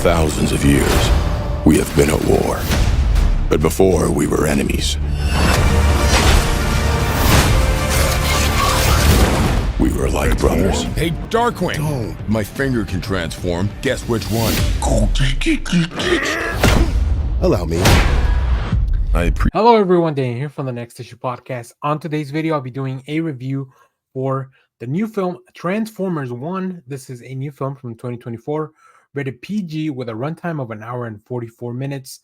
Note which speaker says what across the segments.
Speaker 1: thousands of years, we have been at war. But before, we were enemies. We were like brothers.
Speaker 2: Hey, Darkwing! Don't. My finger can transform. Guess which one?
Speaker 3: Allow me.
Speaker 4: Hello everyone, Dan here from the Next Issue Podcast. On today's video, I'll be doing a review for the new film Transformers 1. This is a new film from 2024, rated PG with a runtime of 1 hour and 44 minutes.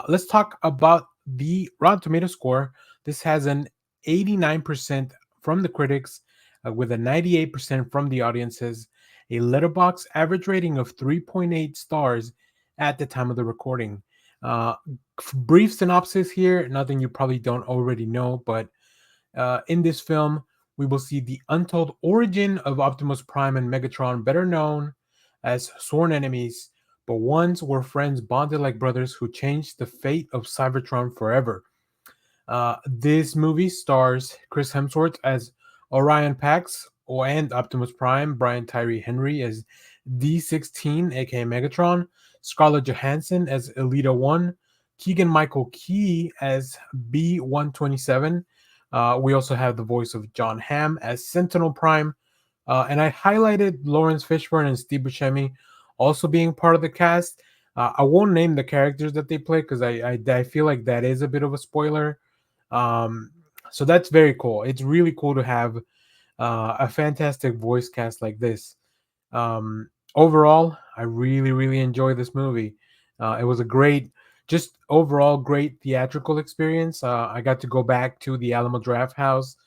Speaker 4: Let's talk about the Rotten Tomato score. This has an 89% from the critics, with a 98% from the audiences, a Letterboxd average rating of 3.8 stars at the time of the recording. Brief synopsis here, nothing you probably don't already know, but in this film, we will see the untold origin of Optimus Prime and Megatron, better known as sworn enemies, but once were friends bonded like brothers who changed the fate of Cybertron forever. This movie stars Chris Hemsworth as Orion Pax and Optimus Prime, Brian Tyree Henry as D16, aka Megatron, Scarlett Johansson as Elita 1, Keegan-Michael Key as B127. We also have the voice of John Hamm as Sentinel Prime. And I highlighted Lawrence Fishburne and Steve Buscemi also being part of the cast. I won't name the characters that they play because I feel like that is a bit of a spoiler. So that's very cool. It's really cool to have a fantastic voice cast like this. Overall, I really enjoyed this movie. It was a great, just overall great theatrical experience. I got to go back to the Alamo Draft House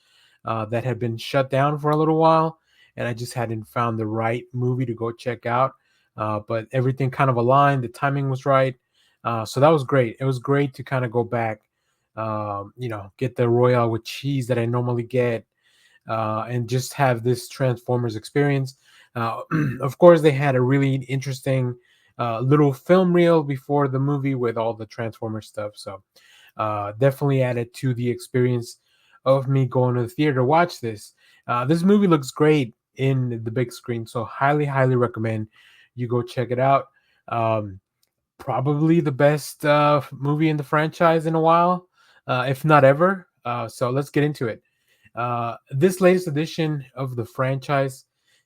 Speaker 4: that had been shut down for a little while, and I just hadn't found the right movie to go check out. But everything kind of aligned. The timing was right. So that was great. It was great to kind of go back, get the Royale with cheese that I normally get, and just have this Transformers experience. Of course, they had a really interesting little film reel before the movie with all the Transformers stuff. So definitely added to the experience of me going to the theater to watch this. This movie looks great in the big screen, so highly recommend you go check it out. Probably the best movie in the franchise in a while, if not ever. So let's get into it. This latest edition of the franchise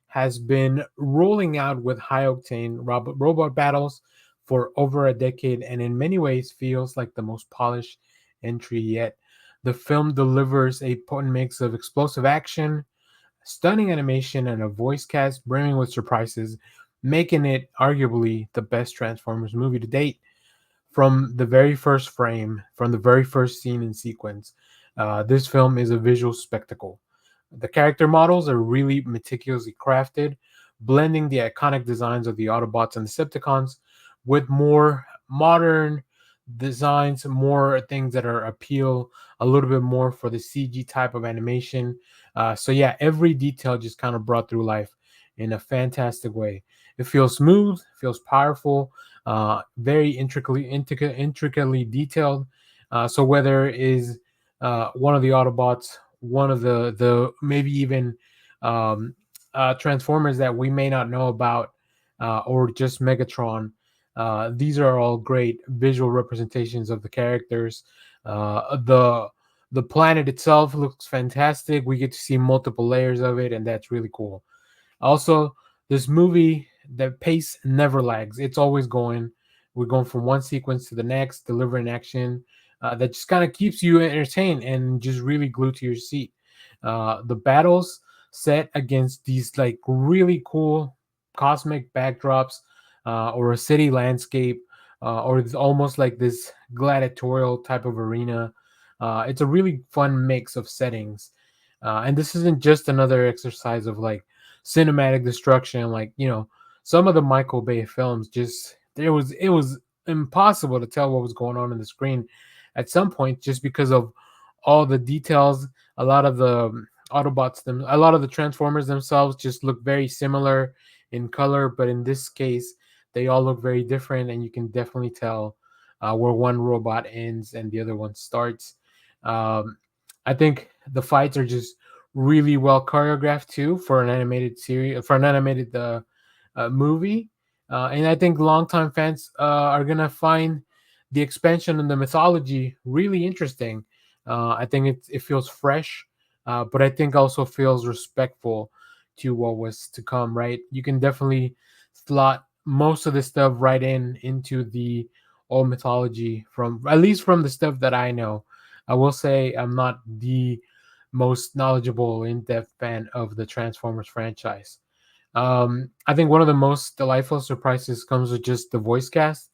Speaker 4: has been rolling out with high-octane robot battles for over a decade, and in many ways feels like the most polished entry yet. The film delivers a potent mix of explosive action, stunning animation, and a voice cast brimming with surprises, making it arguably the best Transformers movie to date. From the very first frame, from the very first scene and sequence, this film is a visual spectacle. The character models are really meticulously crafted, blending the iconic designs of the Autobots and Decepticons with more modern designs, more things that are appeal a little bit more for the CG type of animation. So yeah, every detail just kind of brought through life in a fantastic way. It feels smooth, feels powerful, very intricately detailed. So whether it is one of the Autobots, one of the maybe even Transformers that we may not know about, or just Megatron, these are all great visual representations of the characters. The planet itself looks fantastic. We get to see multiple layers of it, and that's really cool. Also, this movie, the pace never lags. It's always going. We're going from one sequence to the next, delivering action that just kind of keeps you entertained and just really glued to your seat. The battles set against these like really cool cosmic backdrops, or a city landscape, or it's almost like this gladiatorial type of arena. It's a really fun mix of settings. And this isn't just another exercise of like cinematic destruction. Like, some of the Michael Bay films, just it was impossible to tell what was going on the screen at some point, just because of all the details. A lot of the a lot of the Transformers themselves just look very similar in color, but in this case, they all look very different, and you can definitely tell where one robot ends and the other one starts. I think the fights are just really well choreographed too for an animated series, for an animated movie. And I think longtime fans are gonna find the expansion and the mythology really interesting. I think it feels fresh, but I think also feels respectful to what was to come. Right, you can definitely slot most of the stuff right into the old mythology, from at least from the stuff that I know. I will say I'm not the most knowledgeable, in-depth fan of the Transformers franchise. I think one of the most delightful surprises comes with just the voice cast.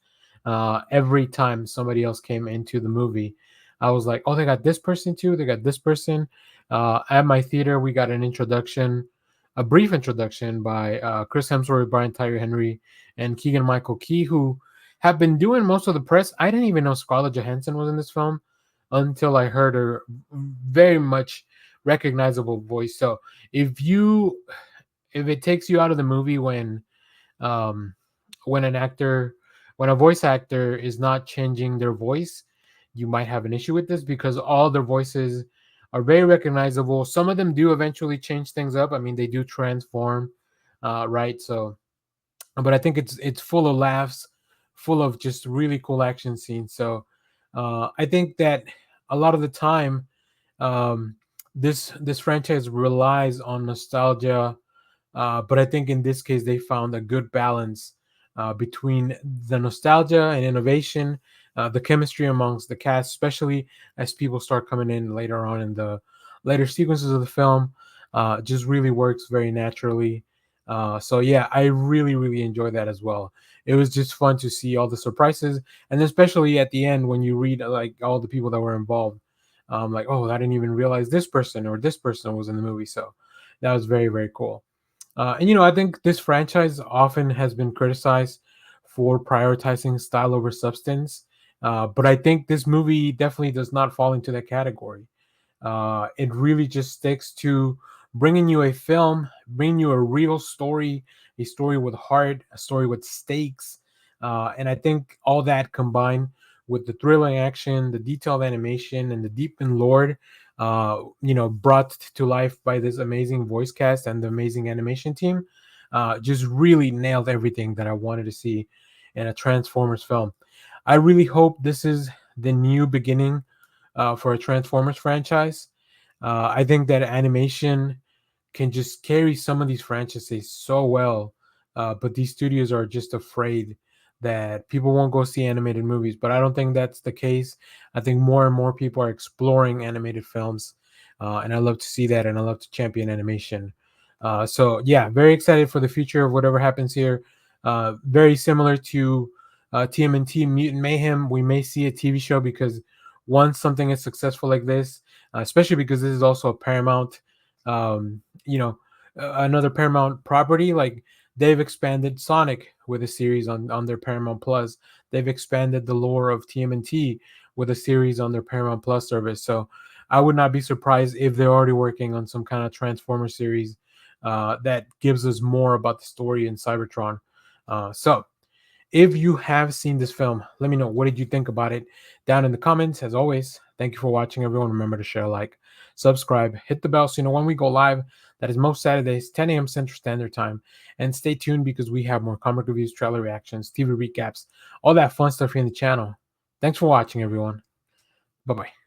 Speaker 4: Every time somebody else came into the movie, I was like, "Oh, they got this person too. They got this person." At my theater, we got an introduction, a brief introduction by Chris Hemsworth, Brian Tyree Henry, and Keegan Michael Key, who have been doing most of the press. I didn't even know Scarlett Johansson was in this film until I heard her very much recognizable voice. So if it takes you out of the movie um when an actor when a voice actor is not changing their voice, you might have an issue with this, because all their voices are very recognizable. Some of them do eventually change things up. I mean, they do transform, right? So, but I think it's full of laughs, full of just really cool action scenes. So I think that a lot of the time, um, this franchise relies on nostalgia, but I think in this case, they found a good balance between the nostalgia and innovation, the chemistry amongst the cast, especially as people start coming in later on in the later sequences of the film. Just really works very naturally. So yeah, I really, really enjoy that as well. It was just fun to see all the surprises, and especially at the end when you read like all the people that were involved. Like, oh, I didn't even realize this person or this person was in the movie. So that was very, very cool. And I think this franchise often has been criticized for prioritizing style over substance. But I think this movie definitely does not fall into that category. It really just sticks to bringing you a film, bringing you a real story, a story with heart, a story with stakes. And I think all that combined with the thrilling action, the detailed animation, and the deep in lore, brought to life by this amazing voice cast and the amazing animation team, just really nailed everything that I wanted to see in a Transformers film. I really hope this is the new beginning for a Transformers franchise. I think that animation can just carry some of these franchises so well, but these studios are just afraid that people won't go see animated movies. But I don't think that's the case. I think more and more people are exploring animated films, and I love to see that, and I love to champion animation. So yeah, very excited for the future of whatever happens here. Very similar to TMNT Mutant Mayhem, we may see a TV show, because once something is successful like this, especially because this is also a Paramount, um, another Paramount property. Like, they've expanded Sonic with a series on their Paramount Plus. They've expanded the lore of TMNT with a series on their Paramount Plus service. So I would not be surprised if they're already working on some kind of Transformer series that gives us more about the story in Cybertron. So if you have seen this film, let me know, what did you think about it down in the comments. As always, thank you for watching, everyone. Remember to share, like, subscribe, hit the bell so you know when we go live. That is most Saturdays, 10 a.m. Central Standard Time. And stay tuned, because we have more comic reviews, trailer reactions, TV recaps, all that fun stuff here in the channel. Thanks for watching, everyone. Bye-bye.